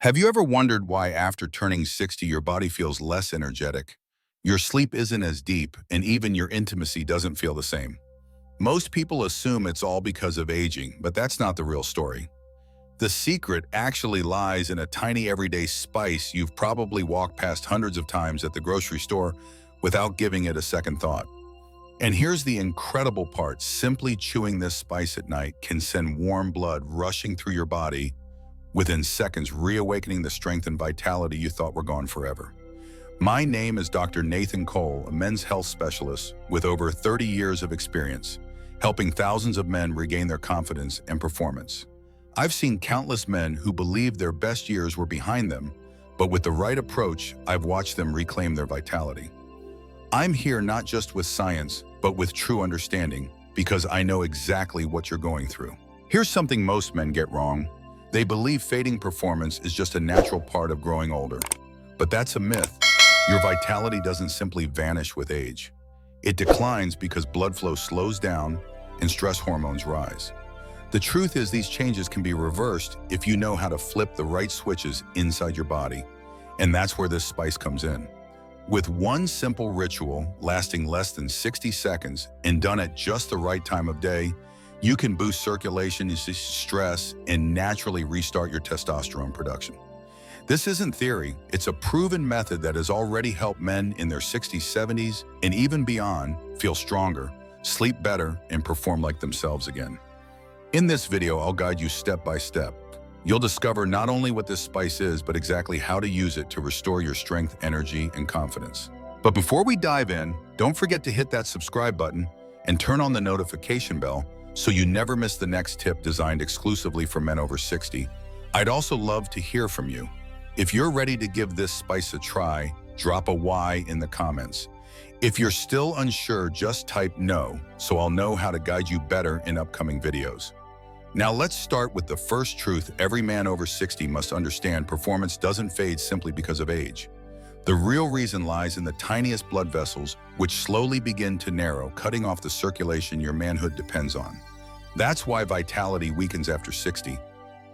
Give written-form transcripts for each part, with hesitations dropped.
Have you ever wondered why after turning 60 your body feels less energetic? Your sleep isn't as deep, and even your intimacy doesn't feel the same. Most people assume it's all because of aging, but that's not the real story. The secret actually lies in a tiny everyday spice you've probably walked past hundreds of times at the grocery store without giving it a second thought. And here's the incredible part: simply chewing this spice at night can send warm blood rushing through your body within seconds, reawakening the strength and vitality you thought were gone forever. My name is Dr. Nathan Cole, a men's health specialist with over 30 years of experience, helping thousands of men regain their confidence and performance. I've seen countless men who believed their best years were behind them, but with the right approach, I've watched them reclaim their vitality. I'm here not just with science, but with true understanding, because I know exactly what you're going through. Here's something most men get wrong. They believe fading performance is just a natural part of growing older. But that's a myth. Your vitality doesn't simply vanish with age. It declines because blood flow slows down and stress hormones rise. The truth is, these changes can be reversed if you know how to flip the right switches inside your body. And that's where this spice comes in. With one simple ritual lasting less than 60 seconds and done at just the right time of day, you can boost circulation, stress, and naturally restart your testosterone production. This isn't theory, it's a proven method that has already helped men in their 60s, 70s, and even beyond feel stronger, sleep better, and perform like themselves again. In this video, I'll guide you step by step. You'll discover not only what this spice is, but exactly how to use it to restore your strength, energy, and confidence. But before we dive in, don't forget to hit that subscribe button and turn on the notification bell so you never miss the next tip designed exclusively for men over 60. I'd also love to hear from you. If you're ready to give this spice a try, drop a Y in the comments. If you're still unsure, just type no, so I'll know how to guide you better in upcoming videos. Now let's start with the first truth every man over 60 must understand: performance doesn't fade simply because of age. The real reason lies in the tiniest blood vessels, which slowly begin to narrow, cutting off the circulation your manhood depends on. That's why vitality weakens after 60.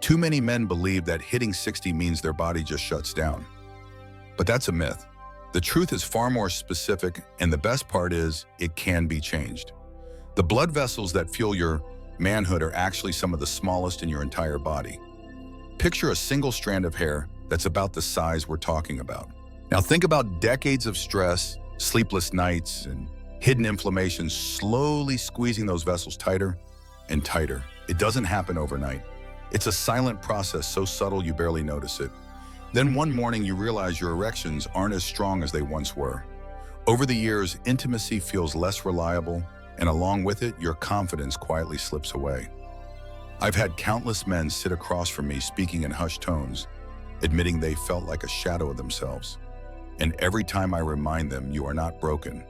Too many men believe that hitting 60 means their body just shuts down. But that's a myth. The truth is far more specific, and the best part is, it can be changed. The blood vessels that fuel your manhood are actually some of the smallest in your entire body. Picture a single strand of hair that's about the size we're talking about. Now think about decades of stress, sleepless nights, and hidden inflammation slowly squeezing those vessels tighter and tighter. It doesn't happen overnight. It's a silent process, so subtle you barely notice it. Then one morning you realize your erections aren't as strong as they once were. Over the years, intimacy feels less reliable, and along with it, your confidence quietly slips away. I've had countless men sit across from me speaking in hushed tones, admitting they felt like a shadow of themselves. And every time I remind them, you are not broken.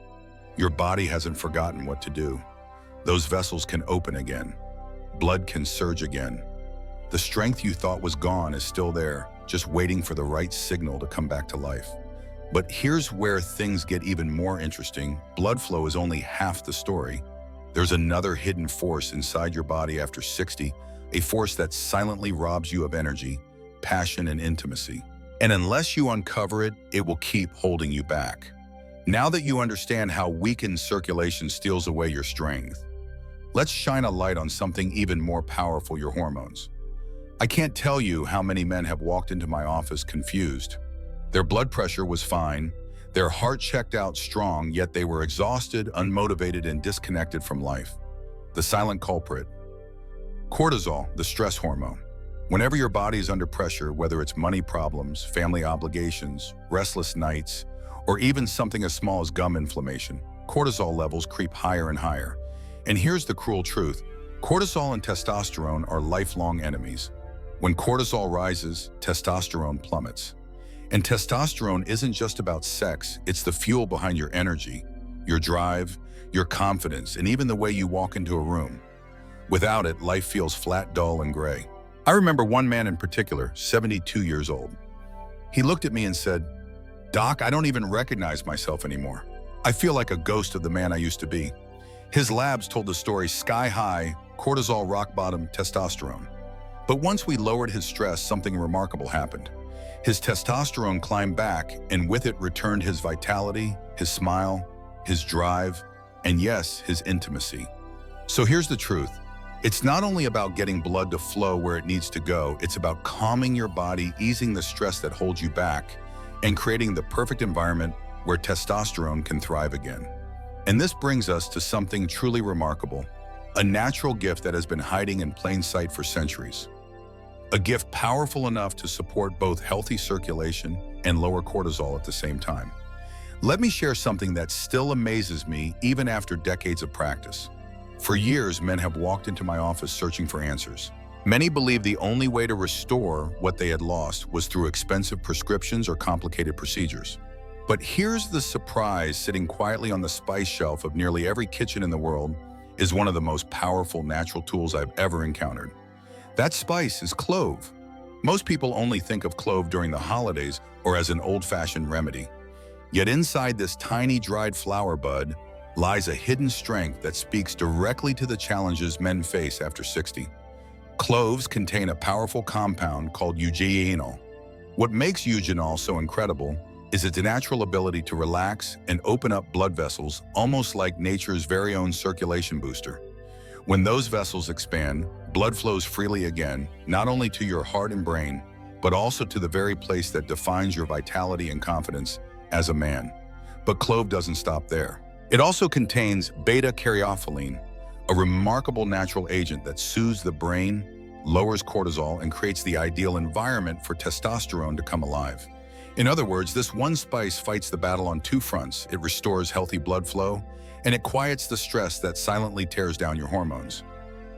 Your body hasn't forgotten what to do. Those vessels can open again. Blood can surge again. The strength you thought was gone is still there, just waiting for the right signal to come back to life. But here's where things get even more interesting. Blood flow is only half the story. There's another hidden force inside your body after 60, a force that silently robs you of energy, passion, and intimacy. And unless you uncover it, it will keep holding you back. Now that you understand how weakened circulation steals away your strength, let's shine a light on something even more powerful: your hormones. I can't tell you how many men have walked into my office confused. Their blood pressure was fine, their heart checked out strong, yet they were exhausted, unmotivated, and disconnected from life. The silent culprit: cortisol, the stress hormone. Whenever your body is under pressure, whether it's money problems, family obligations, restless nights, or even something as small as gum inflammation, cortisol levels creep higher and higher. And here's the cruel truth: cortisol and testosterone are lifelong enemies. When cortisol rises, testosterone plummets. And testosterone isn't just about sex, it's the fuel behind your energy, your drive, your confidence, and even the way you walk into a room. Without it, life feels flat, dull, and gray. I remember one man in particular, 72 years old. He looked at me and said, "Doc, I don't even recognize myself anymore. I feel like a ghost of the man I used to be." His labs told the story: sky high, cortisol rock bottom, testosterone. But once we lowered his stress, something remarkable happened. His testosterone climbed back, and with it returned his vitality, his smile, his drive, and yes, his intimacy. So here's the truth. It's not only about getting blood to flow where it needs to go, it's about calming your body, easing the stress that holds you back, and creating the perfect environment where testosterone can thrive again. And this brings us to something truly remarkable, a natural gift that has been hiding in plain sight for centuries. A gift powerful enough to support both healthy circulation and lower cortisol at the same time. Let me share something that still amazes me even after decades of practice. For years, men have walked into my office searching for answers. Many believed the only way to restore what they had lost was through expensive prescriptions or complicated procedures. But here's the surprise: sitting quietly on the spice shelf of nearly every kitchen in the world is one of the most powerful natural tools I've ever encountered. That spice is clove. Most people only think of clove during the holidays or as an old-fashioned remedy. Yet inside this tiny dried flower bud lies a hidden strength that speaks directly to the challenges men face after 60. Cloves contain a powerful compound called eugenol. What makes eugenol so incredible is its natural ability to relax and open up blood vessels, almost like nature's very own circulation booster. When those vessels expand, blood flows freely again, not only to your heart and brain, but also to the very place that defines your vitality and confidence as a man. But clove doesn't stop there. It also contains beta-caryophyllene, a remarkable natural agent that soothes the brain, lowers cortisol, and creates the ideal environment for testosterone to come alive. In other words, this one spice fights the battle on two fronts. It restores healthy blood flow, and it quiets the stress that silently tears down your hormones.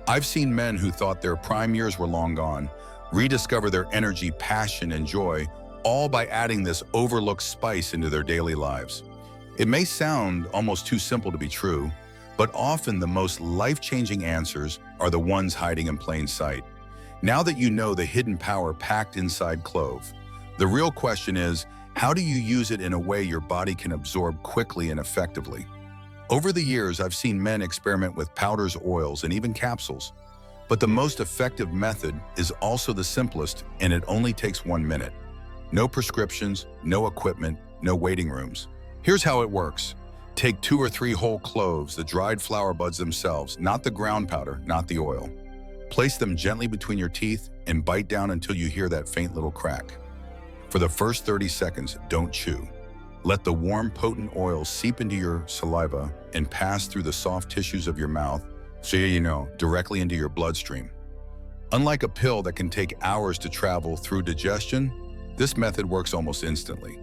I've seen men who thought their prime years were long gone rediscover their energy, passion, and joy, all by adding this overlooked spice into their daily lives. It may sound almost too simple to be true, but often the most life-changing answers are the ones hiding in plain sight. Now that you know the hidden power packed inside clove, the real question is, how do you use it in a way your body can absorb quickly and effectively? Over the years, I've seen men experiment with powders, oils, and even capsules. But the most effective method is also the simplest, and it only takes 1 minute. No prescriptions, no equipment, no waiting rooms. Here's how it works. Take 2 or 3 whole cloves, the dried flower buds themselves, not the ground powder, not the oil. Place them gently between your teeth and bite down until you hear that faint little crack. For the first 30 seconds, don't chew. Let the warm, potent oil seep into your saliva and pass through the soft tissues of your mouth, directly into your bloodstream. Unlike a pill that can take hours to travel through digestion, this method works almost instantly.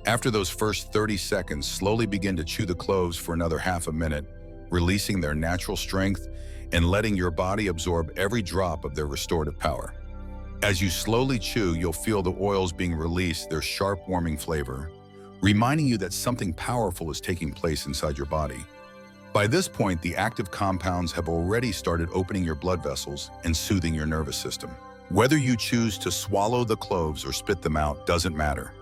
After those first 30 seconds, slowly begin to chew the cloves for another half a minute, releasing their natural strength and letting your body absorb every drop of their restorative power. As you slowly chew, you'll feel the oils being released, their sharp, warming flavor, reminding you that something powerful is taking place inside your body. By this point, the active compounds have already started opening your blood vessels and soothing your nervous system. Whether you choose to swallow the cloves or spit them out doesn't matter.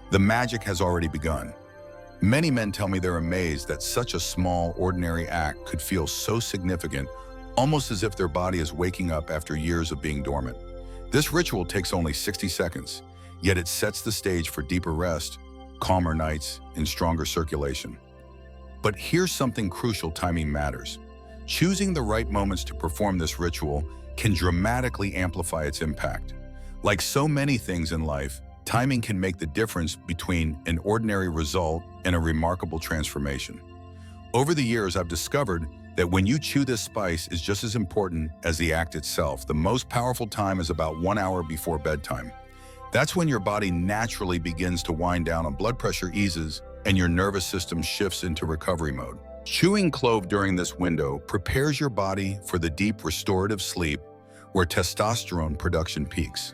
The magic has already begun. Many men tell me they're amazed that such a small, ordinary act could feel so significant, almost as if their body is waking up after years of being dormant. This ritual takes only 60 seconds, yet it sets the stage for deeper rest, calmer nights, and stronger circulation. But here's something crucial: timing matters. Choosing the right moments to perform this ritual can dramatically amplify its impact. Like so many things in life, timing can make the difference between an ordinary result and a remarkable transformation. Over the years, I've discovered that when you chew this spice is just as important as the act itself. The most powerful time is about 1 hour before bedtime. That's when your body naturally begins to wind down and blood pressure eases and your nervous system shifts into recovery mode. Chewing clove during this window prepares your body for the deep restorative sleep where testosterone production peaks.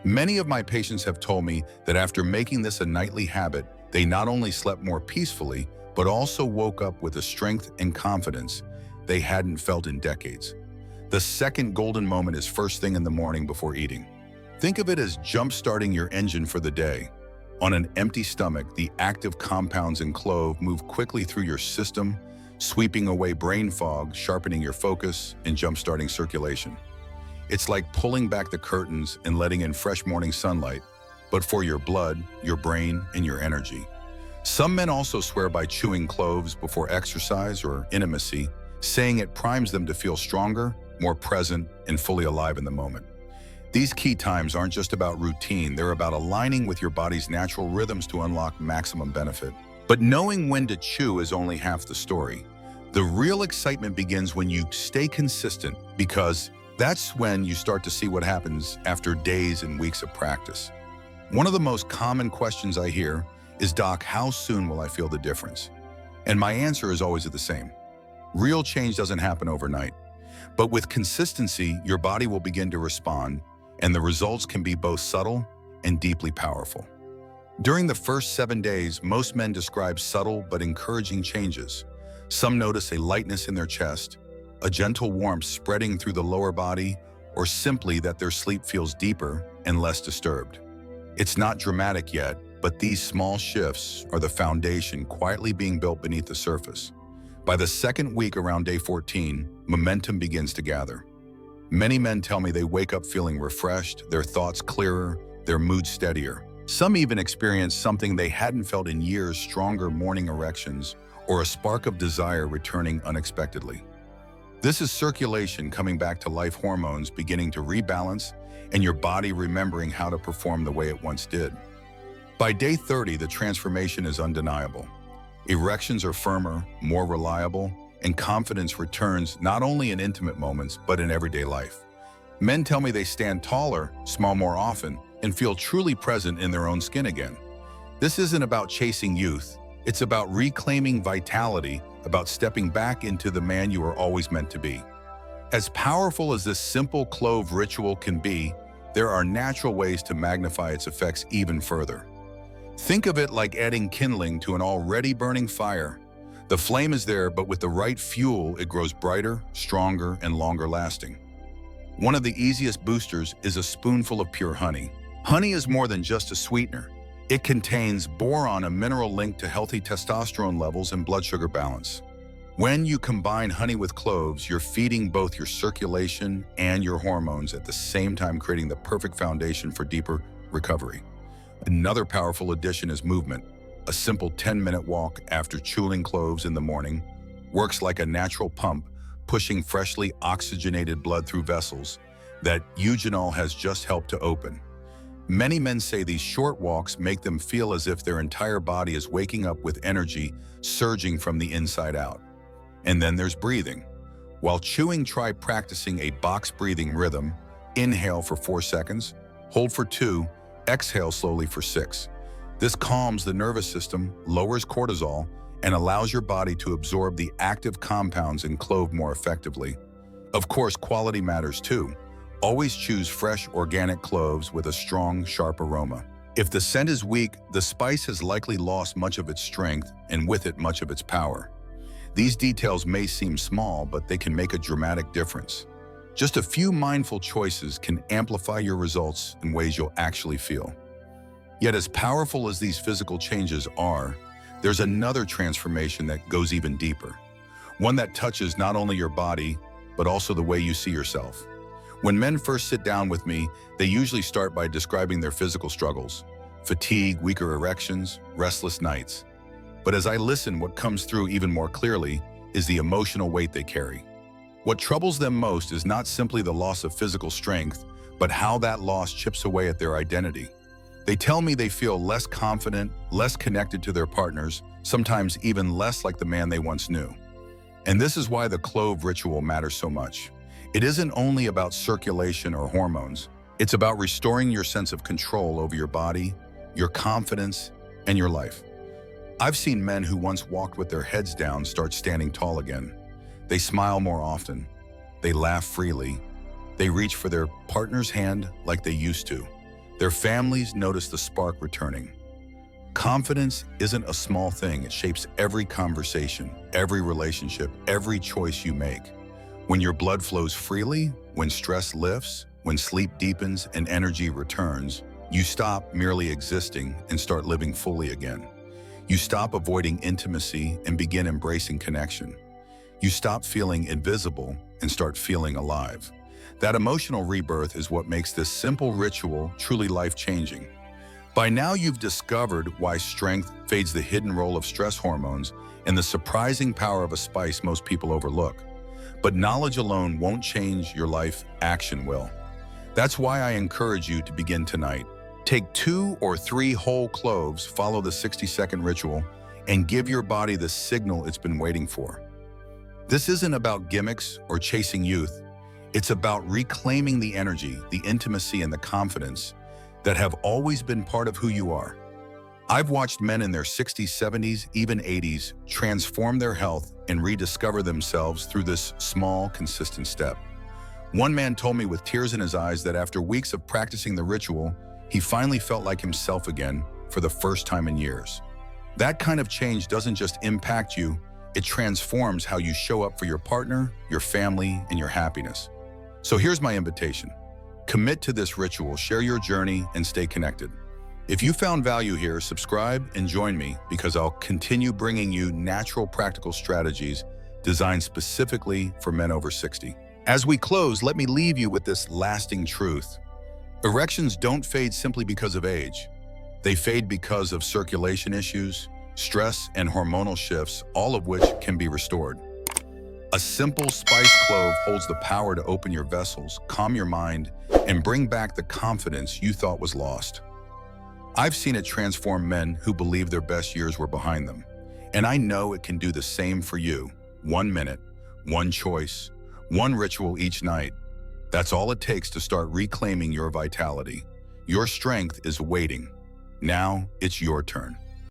Many of my patients have told me that after making this a nightly habit, they not only slept more peacefully, but also woke up with a strength and confidence they hadn't felt in decades. The second golden moment is first thing in the morning before eating. Think of it as jump-starting your engine for the day. On an empty stomach, the active compounds in clove move quickly through your system, sweeping away brain fog, sharpening your focus, and jump-starting circulation. It's like pulling back the curtains and letting in fresh morning sunlight, but for your blood, your brain, and your energy. Some men also swear by chewing cloves before exercise or intimacy, saying it primes them to feel stronger, more present, and fully alive in the moment. These key times aren't just about routine, they're about aligning with your body's natural rhythms to unlock maximum benefit. But knowing when to chew is only half the story. The real excitement begins when you stay consistent, because that's when you start to see what happens after days and weeks of practice. One of the most common questions I hear is, "Doc, how soon will I feel the difference?" And my answer is always the same. Real change doesn't happen overnight. But with consistency, your body will begin to respond, and the results can be both subtle and deeply powerful. During the first 7 days, most men describe subtle but encouraging changes. Some notice a lightness in their chest, a gentle warmth spreading through the lower body, or simply that their sleep feels deeper and less disturbed. It's not dramatic yet, but these small shifts are the foundation quietly being built beneath the surface. By the second week, around day 14, momentum begins to gather. Many men tell me they wake up feeling refreshed, their thoughts clearer, their mood steadier. Some even experience something they hadn't felt in years: stronger morning erections, or a spark of desire returning unexpectedly. This is circulation coming back to life, hormones beginning to rebalance, and your body remembering how to perform the way it once did. By day 30, the transformation is undeniable. Erections are firmer, more reliable, and confidence returns not only in intimate moments, but in everyday life. Men tell me they stand taller, smile more often, and feel truly present in their own skin again. This isn't about chasing youth. It's about reclaiming vitality, about stepping back into the man you were always meant to be. As powerful as this simple clove ritual can be, there are natural ways to magnify its effects even further. Think of it like adding kindling to an already burning fire. The flame is there, but with the right fuel, it grows brighter, stronger, and longer lasting. One of the easiest boosters is a spoonful of pure honey. Honey is more than just a sweetener. It contains boron, a mineral linked to healthy testosterone levels and blood sugar balance. When you combine honey with cloves, you're feeding both your circulation and your hormones at the same time, creating the perfect foundation for deeper recovery. Another powerful addition is movement. A simple 10-minute walk after chewing cloves in the morning works like a natural pump, pushing freshly oxygenated blood through vessels that eugenol has just helped to open. Many men say these short walks make them feel as if their entire body is waking up with energy surging from the inside out. And then there's breathing. While chewing, try practicing a box breathing rhythm. Inhale for 4 seconds, hold for 2, exhale slowly for 6. This calms the nervous system, lowers cortisol, and allows your body to absorb the active compounds in clove more effectively. Of course, quality matters too. Always choose fresh, organic cloves with a strong, sharp aroma. If the scent is weak, the spice has likely lost much of its strength, and with it, much of its power. These details may seem small, but they can make a dramatic difference. Just a few mindful choices can amplify your results in ways you'll actually feel. Yet as powerful as these physical changes are, there's another transformation that goes even deeper. One that touches not only your body, but also the way you see yourself. When men first sit down with me, they usually start by describing their physical struggles: fatigue, weaker erections, restless nights. But as I listen, what comes through even more clearly is the emotional weight they carry. What troubles them most is not simply the loss of physical strength, but how that loss chips away at their identity. They tell me they feel less confident, less connected to their partners, sometimes even less like the man they once knew. And this is why the clove ritual matters so much. It isn't only about circulation or hormones. It's about restoring your sense of control over your body, your confidence, and your life. I've seen men who once walked with their heads down start standing tall again. They smile more often. They laugh freely. They reach for their partner's hand like they used to. Their families notice the spark returning. Confidence isn't a small thing. It shapes every conversation, every relationship, every choice you make. When your blood flows freely, when stress lifts, when sleep deepens and energy returns, you stop merely existing and start living fully again. You stop avoiding intimacy and begin embracing connection. You stop feeling invisible and start feeling alive. That emotional rebirth is what makes this simple ritual truly life-changing. By now, you've discovered why strength fades the hidden role of stress hormones and the surprising power of a spice most people overlook. But knowledge alone won't change your life, action will. That's why I encourage you to begin tonight. Take 2 or 3 whole cloves, follow the 60-second ritual, and give your body the signal it's been waiting for. This isn't about gimmicks or chasing youth. It's about reclaiming the energy, the intimacy, and the confidence that have always been part of who you are. I've watched men in their 60s, 70s, even 80s transform their health and rediscover themselves through this small, consistent step. One man told me with tears in his eyes that after weeks of practicing the ritual, he finally felt like himself again for the first time in years. That kind of change doesn't just impact you, it transforms how you show up for your partner, your family, and your happiness. So here's my invitation. Commit to this ritual, share your journey, and stay connected. If you found value here, subscribe and join me because I'll continue bringing you natural, practical strategies designed specifically for men over 60. As we close, let me leave you with this lasting truth. Erections don't fade simply because of age. They fade because of circulation issues, stress, and hormonal shifts, all of which can be restored. A simple spice clove holds the power to open your vessels, calm your mind, and bring back the confidence you thought was lost. I've seen it transform men who believed their best years were behind them. And I know it can do the same for you. 1 minute, one choice, one ritual each night. That's all it takes to start reclaiming your vitality. Your strength is waiting. Now it's your turn.